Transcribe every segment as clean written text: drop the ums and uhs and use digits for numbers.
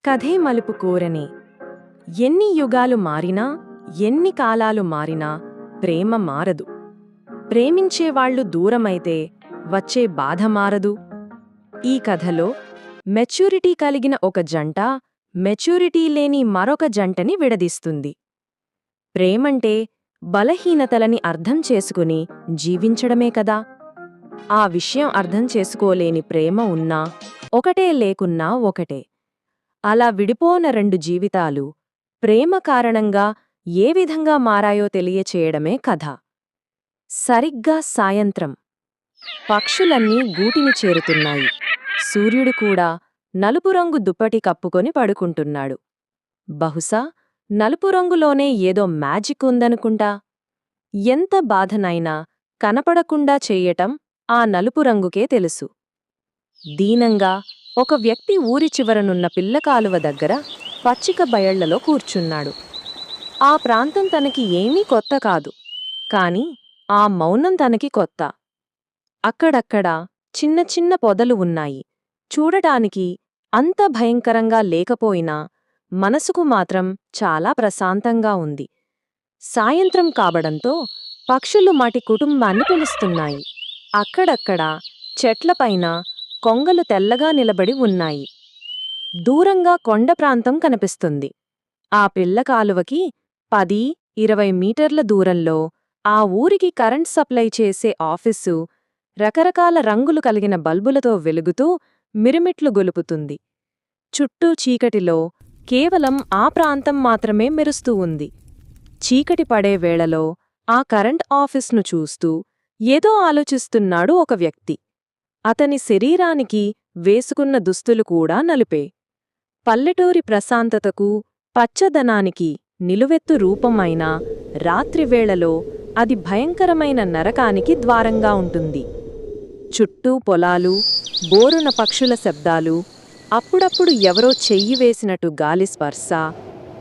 కథే మలుపు కోరనే. ఎన్ని యుగాలు మారినా, ఎన్ని కాలాలు మారినా ప్రేమ మారదు. ప్రేమించేవాళ్లు దూరమైతే వచ్చే బాధ మారదు. ఈ కథలో మెచ్యూరిటీ కలిగిన ఒక జంట మెచ్యూరిటీ లేని మరొక జంటని విడదీస్తుంది. ప్రేమంటే బలహీనతలని అర్థం చేసుకుని జీవించడమే కదా. ఆ విషయం అర్థం చేసుకోలేని ప్రేమ ఉన్నా ఒకటే, లేకున్నా ఒకటే. అలా విడిపోన రెండు జీవితాలు ప్రేమ కారణంగా ఏ విధంగా మారాయో తెలియచేయడమే కథ. సరిగ్గా సాయంత్రం. పక్షులన్నీ గూటిని చేరుతున్నాయి. సూర్యుడు కూడా నలుపు రంగు దుప్పటి కప్పుకొని పడుకుంటున్నాడు. బహుశా నలుపు రంగులోనే ఏదో మ్యాజిక్ ఉందనుకుంటా. ఎంత బాధనైనా కనపడకుండా చెయ్యటం ఆ నలుపు రంగుకే తెలుసు. దీనంగా ఒక వ్యక్తి ఊరి చివరనున్న పిల్లకాలువ దగ్గర పచ్చిక బయళ్లలో కూర్చున్నాడు. ఆ ప్రాంతం తనకి ఏమీ కొత్త కాదు, కాని ఆ మౌనం తనకి కొత్త. అక్కడక్కడా చిన్న చిన్న పొదలు ఉన్నాయి. చూడటానికి అంత భయంకరంగా లేకపోయినా మనసుకు మాత్రం చాలా ప్రశాంతంగా ఉంది. సాయంత్రం కావడంతో పక్షులు మాటి కుటుంబాన్ని పిలుస్తున్నాయి. అక్కడక్కడా చెట్లపైన కొంగలు తెల్లగా నిలబడి ఉన్నాయి. దూరంగా కొండ ప్రాంతం కనిపిస్తుంది. ఆ పిల్లకాలువకి 10-20 మీటర్ల దూరంలో ఆ ఊరికి కరెంట్ సప్లై చేసే ఆఫీసు రకరకాల రంగులు కలిగిన బల్బులతో వెలుగుతూ మిరుమిట్లు గొలుపుతుంది. చుట్టూ చీకటిలో కేవలం ఆ ప్రాంతం మాత్రమే మెరుస్తూ ఉంది. చీకటి పడే వేళలో ఆ కరెంట్ ఆఫీస్ను చూస్తూ ఏదో ఆలోచిస్తున్నాడు ఒక వ్యక్తి. అతని శరీరానికి వేసుకున్న దుస్తులు కూడా నలుపే. పల్లెటూరి ప్రశాంతతకు, పచ్చదనానికి నిలువెత్తు రూపమైనా రాత్రివేళలో అది భయంకరమైన నరకానికి ద్వారంగా ఉంటుంది. చుట్టూ పొలాలు, బోరున పక్షుల శబ్దాలు, అప్పుడప్పుడు ఎవరో చెయ్యి వేసినట్టు గాలి స్పర్శ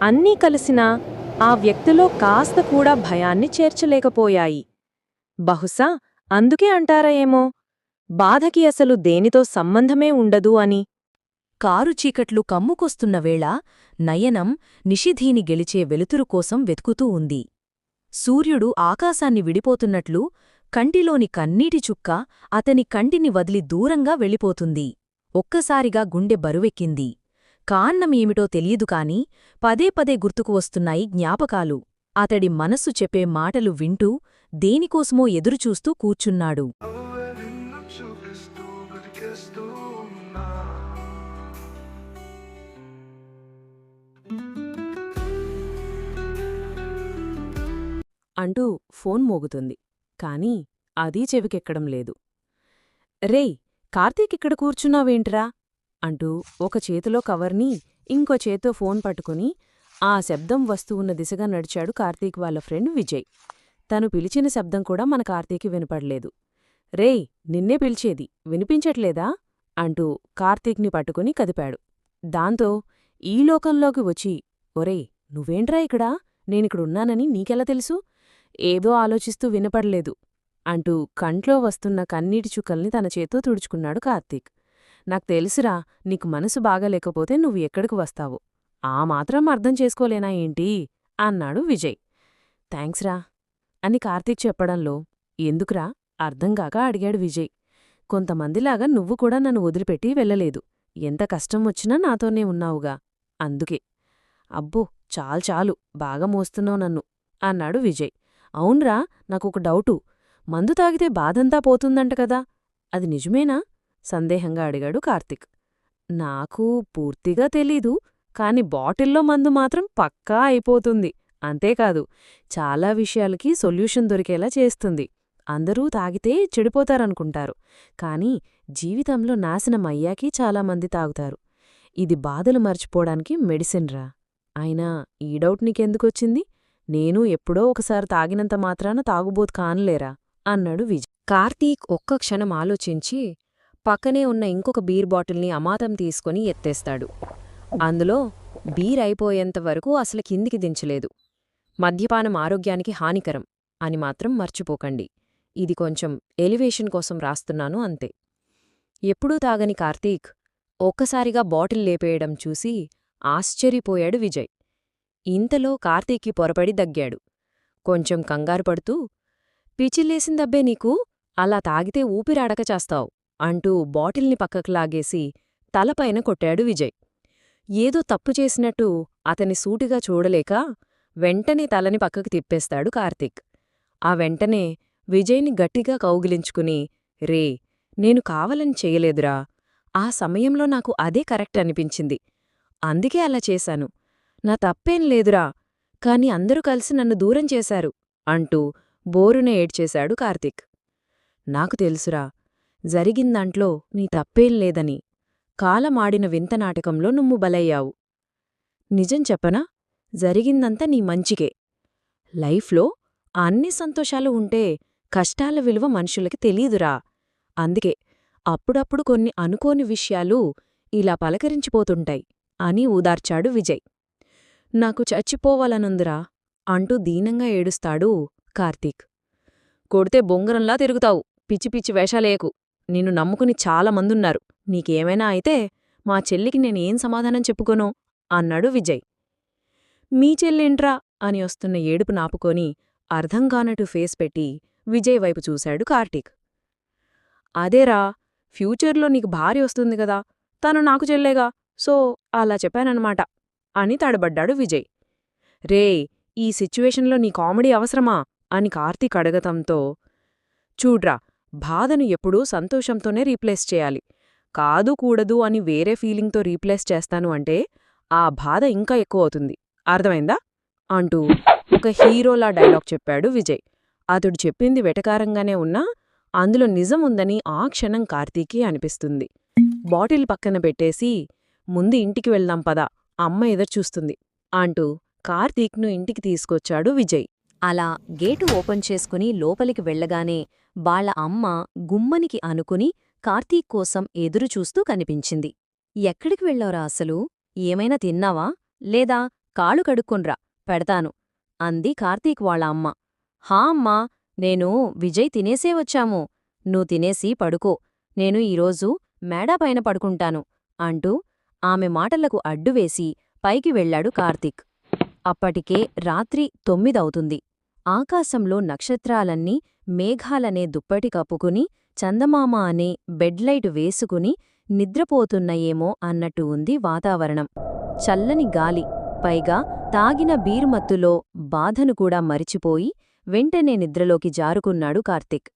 అన్నీ కలిసినా ఆ వ్యక్తిలో కాస్త కూడా భయాన్ని చేర్చలేకపోయాయి. బహుశా అందుకే అంటారా ఏమో, బాధకి అసలు దేనితో సంబంధమే ఉండదు అని. కారు చీకట్లు కమ్ముకొస్తున్న వేళ నయనం నిషిధీని గెలిచే వెలుతురు కోసం వెతుకుతూ ఉంది. సూర్యుడు ఆకాశాన్ని విడిపోతున్నట్లు కంటిలోని కన్నీటి చుక్క అతని కంటిని వదిలి దూరంగా వెళ్ళిపోతుంది. ఒక్కసారిగా గుండె బరువెక్కింది. కారణమేమిటో తెలియదు కాని పదే పదే గుర్తుకు వస్తున్నాయి జ్ఞాపకాలు. అతడి మనస్సు చెప్పే మాటలు వింటూ దేనికోసమో ఎదురుచూస్తూ కూర్చున్నాడు. అంటూ ఫోన్ మోగుతుంది. కాని అదీ చెవికెక్కడం లేదు. రేయ్, కార్తీక్ ఇక్కడ కూర్చున్నావేంట్రా అంటూ ఒక చేతిలో కవర్ని ఇంకో చేత్తో ఫోన్ పట్టుకుని ఆ శబ్దం వస్తువున్న దిశగా నడిచాడు కార్తీక్ వాళ్ళ ఫ్రెండ్ విజయ్. తను పిలిచిన శబ్దం కూడా మన కార్తీకి వినపడలేదు. రేయ్, నిన్నే పిలిచేది, వినిపించట్లేదా అంటూ కార్తీక్ని పట్టుకుని కదిపాడు. దాంతో ఈ లోకంలోకి వచ్చి, ఒరేయ్, నువ్వేంట్రా ఇక్కడా, నేనిక్కడున్నానని నీకెలా తెలుసు, ఏదో ఆలోచిస్తూ వినపడలేదు అంటూ కంట్లో వస్తున్న కన్నీటి చుక్కల్ని తన చేత్తో తుడుచుకున్నాడు కార్తీక్. నాకు తెలుసురా, నీకు మనసు బాగాలేకపోతే నువ్వు ఎక్కడికి వస్తావు, ఆ మాత్రం అర్థం చేసుకోలేనా ఏంటి అన్నాడు విజయ్. థ్యాంక్స్రా అని కార్తీక్ చెప్పడంలో, ఎందుకురా అర్థంగాక అడిగాడు విజయ్. కొంతమందిలాగా నువ్వు కూడా నన్ను వదిలిపెట్టి వెళ్ళలేదు. ఎంత కష్టం వచ్చినా నాతోనే ఉన్నావుగా, అందుకే. అబ్బో, చాలు బాగా మోస్తున్నావు నన్ను అన్నాడు విజయ్. అవున్రా, నాకొక డౌటు, మందు తాగితే బాధంతా పోతుందంట కదా, అది నిజమేనా సందేహంగా అడిగాడు కార్తీక్. నాకు పూర్తిగా తెలీదు, కాని బాటిల్లో మందు మాత్రం పక్కా అయిపోతుంది. అంతేకాదు, చాలా విషయాలకి సొల్యూషన్ దొరికేలా చేస్తుంది. అందరూ తాగితే చెడిపోతారనుకుంటారు, కాని జీవితంలో నాశనమయ్యాకీ చాలామంది తాగుతారు. ఇది బాధలు మర్చిపోవడానికి మెడిసిన్రా. అయినా ఈ డౌట్ నీకెందుకొచ్చింది, నేను ఎప్పుడో ఒకసారి తాగినంత మాత్రాన తాగుబోతు కానులేరా అన్నాడు విజయ్. కార్తీక్ ఒక్క క్షణం ఆలోచించి పక్కనే ఉన్న ఇంకొక బీర్ బాటిల్ని అమాతం తీసుకుని ఎత్తేస్తాడు. అందులో బీర్ అయిపోయేంతవరకు అసలు కిందికి దించలేదు. మద్యపానం ఆరోగ్యానికి హానికరం అని మాత్రం మర్చిపోకండి. ఇది కొంచెం ఎలివేషన్ కోసం రాస్తున్నాను అంతే. ఎప్పుడూ తాగని కార్తీక్ ఒక్కసారిగా బాటిల్ లేపేయడం చూసి ఆశ్చర్యపోయాడు విజయ్. ఇంతలో కార్తీక్కి పొరపడి దగ్గాడు. కొంచెం కంగారు పడుతూ, పిచ్చిలేసిందబ్బే నీకు, అలా తాగితే ఊపిరాడక చేస్తావు అంటూ బాటిల్ని పక్కకు లాగేసి తలపైన కొట్టాడు విజయ్. ఏదో తప్పు చేసినట్టు అతని సూటిగా చూడలేక వెంటనే తలని పక్కకు తిప్పేస్తాడు కార్తీక్. ఆ వెంటనే విజయ్ని గట్టిగా కౌగిలించుకుని, రే, నేను కావాలని చెయ్యలేదురా, ఆ సమయంలో నాకు అదే కరెక్ట్ అనిపించింది, అందుకే అలా చేశాను, నా తప్పేం లేదురా, కాని అందరూ కలిసి నన్ను దూరం చేశారు అంటూ బోరున ఏడ్చేశాడు కార్తీక్. నాకు తెలుసురా, జరిగిందాంట్లో నీ తప్పేం లేదని, కాలమాడిన వింత నాటకంలో నువ్వు బలయ్యావు. నిజం చెప్పనా, జరిగిందంతా నీ మంచికే. లైఫ్లో అన్ని సంతోషాలు ఉంటే కష్టాల విలువ మనుషులకి తెలీదురా, అందుకే అప్పుడప్పుడు కొన్ని అనుకోని విషయాలు ఇలా పలకరించిపోతుంటాయి అని ఊదార్చాడు విజయ్. నాకు చచ్చిపోవాలనుందిరా అంటూ దీనంగా ఏడుస్తాడు కార్తీక్. కొడితే బొంగరంలా తిరుగుతావు, పిచ్చి పిచ్చి వేషాలేయకు, నిన్ను నమ్ముకుని చాలామందున్నారు, నీకేమైనా అయితే మా చెల్లికి నేనేం సమాధానం చెప్పుకోను అన్నాడు విజయ్. మీ చెల్లేంట్రా అని వస్తున్న ఏడుపు నాపుకొని అర్థంకానట్టు ఫేస్ పెట్టి విజయ్ వైపు చూశాడు కార్తీక్. అదేరా, ఫ్యూచర్లో నీకు భార్య వస్తుంది గదా, తను నాకు చెల్లేగా, సో అలా చెప్పానన్నమాట అని తడబడ్డాడు విజయ్. రే, ఈ సిచ్యువేషన్లో నీ కామెడీ అవసరమా అని కార్తీక్ అడగతంతో, చూడ్రా, బాధను ఎప్పుడూ సంతోషంతోనే రీప్లేస్ చేయాలి, కాదు కూడదు అని వేరే ఫీలింగ్తో రీప్లేస్ చేస్తాను అంటే ఆ బాధ ఇంకా ఎక్కువ అవుతుంది, అర్థమైందా అంటూ ఒక హీరోలా డైలాగ్ చెప్పాడు విజయ్. అతడు చెప్పింది వెటకారంగానే ఉన్నా అందులో నిజముందని ఆ క్షణం కార్తీక్కి అనిపిస్తుంది. బాటిల్ పక్కన పెట్టేసి, ముందు ఇంటికి వెళ్దాం పదా, అమ్మ ఎదురుచూస్తుంది అంటూ కార్తీక్ను ఇంటికి తీసుకొచ్చాడు విజయ్. అలా గేటు ఓపెన్ చేసుకుని లోపలికి వెళ్లగానే వాళ్ళ అమ్మ గుమ్మనికి అనుకుని కార్తీక్ కోసం ఎదురుచూస్తూ కనిపించింది. ఎక్కడికి వెళ్ళావురా అసలు, ఏమైనా తిన్నావా, లేదా కాళ్ళు కడుక్కొన్రా, పెడతాను అంది కార్తీక్ వాళ్ళ అమ్మ. హా అమ్మా, నేను విజయ్ తినేసే వచ్చాము, నువ్వు తినేసి పడుకో, నేను ఈరోజు మేడాపైన పడుకుంటాను అంటూ ఆమె మాటలకు అడ్డువేసి పైకి వెళ్లాడు కార్తీక్. అప్పటికే రాత్రి 9 అవుతుంది. ఆకాశంలో నక్షత్రాలన్నీ మేఘాలనే దుప్పటి కప్పుకుని చందమామ అనే బెడ్లైట్ వేసుకుని నిద్రపోతున్నయేమో అన్నట్టు ఉంది వాతావరణం. చల్లని గాలి, పైగా తాగిన బీరుమత్తులో బాధను కూడా మరిచిపోయి వెంటనే నిద్రలోకి జారుకున్నాడు కార్తీక్.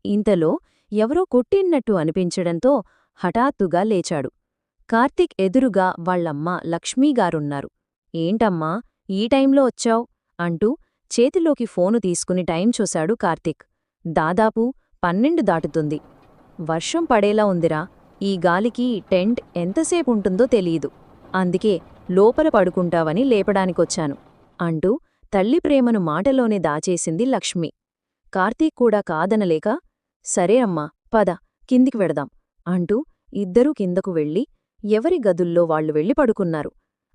ఇంతలో ఎవరో కొట్టిన్నట్టు అనిపించడంతో హఠాత్తుగా లేచాడు. కార్తీక్ ఎదురుగా వాళ్లమ్మ లక్ష్మీగారున్నారు. ఏంటమ్మా, ఈ టైంలో వచ్చావ్ అంటూ చేతిలోకి ఫోను తీసుకుని టైం చూశాడు కార్తీక్. దాదాపు 12 దాటుతుంది. వర్షం పడేలా ఉందిరా, ఈ గాలికి టెంట్ ఎంతసేపుంటుందో తెలీదు, అందుకే లోపల పడుకుంటావని లేపడానికొచ్చాను అంటూ తల్లి ప్రేమను మాటలోనే దాచేసింది లక్ష్మి. కార్తీక్ కూడా కాదనలేక, సరే అమ్మా, పద, కిందికి వెడదాం అంటూ ఇద్దరూ కిందకు వెళ్ళి ఎవరి గదుల్లో వాళ్లు వెళ్ళి పడుకున్నారు.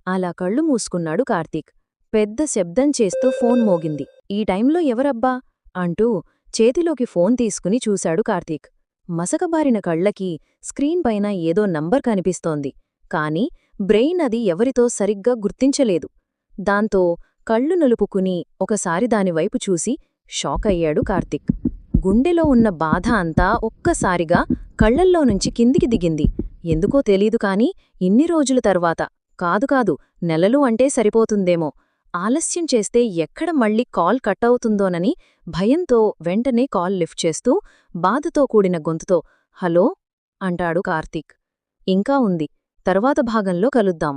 అలా కళ్ళు మూసుకున్నాడు కార్తీక్. పెద్ద శబ్దం చేస్తూ ఫోన్ మోగింది. ఈ టైంలో ఎవరబ్బా అంటూ చేతిలోకి ఫోన్ తీసుకుని చూశాడు కార్తీక్. మసకబారిన కళ్లకి స్క్రీన్ పైన ఏదో నంబర్ కనిపిస్తోంది, కాని బ్రెయిన్ అది ఎవరితో సరిగ్గా గుర్తించలేదు. దాంతో కళ్ళు నలుపుకుని ఒకసారి దానివైపు చూసి షాక్ అయ్యాడు కార్తీక్. గుండెలో ఉన్న బాధ అంతా ఒక్కసారిగా కళ్లల్లో నుంచి కిందికి దిగింది. ఎందుకో తెలీదు కాని ఇన్ని రోజుల తర్వాత, కాదు నెలలు అంటే సరిపోతుందేమో, ఆలస్యం చేస్తే ఎక్కడ మళ్ళీ కాల్ కట్టవుతుందోనని భయంతో వెంటనే కాల్ లిఫ్ట్ చేస్తూ బాధతో కూడిన గొంతుతో హలో అంటాడు కార్తీక్. ఇంకా ఉంది, తర్వాత భాగంలో కలుద్దాం.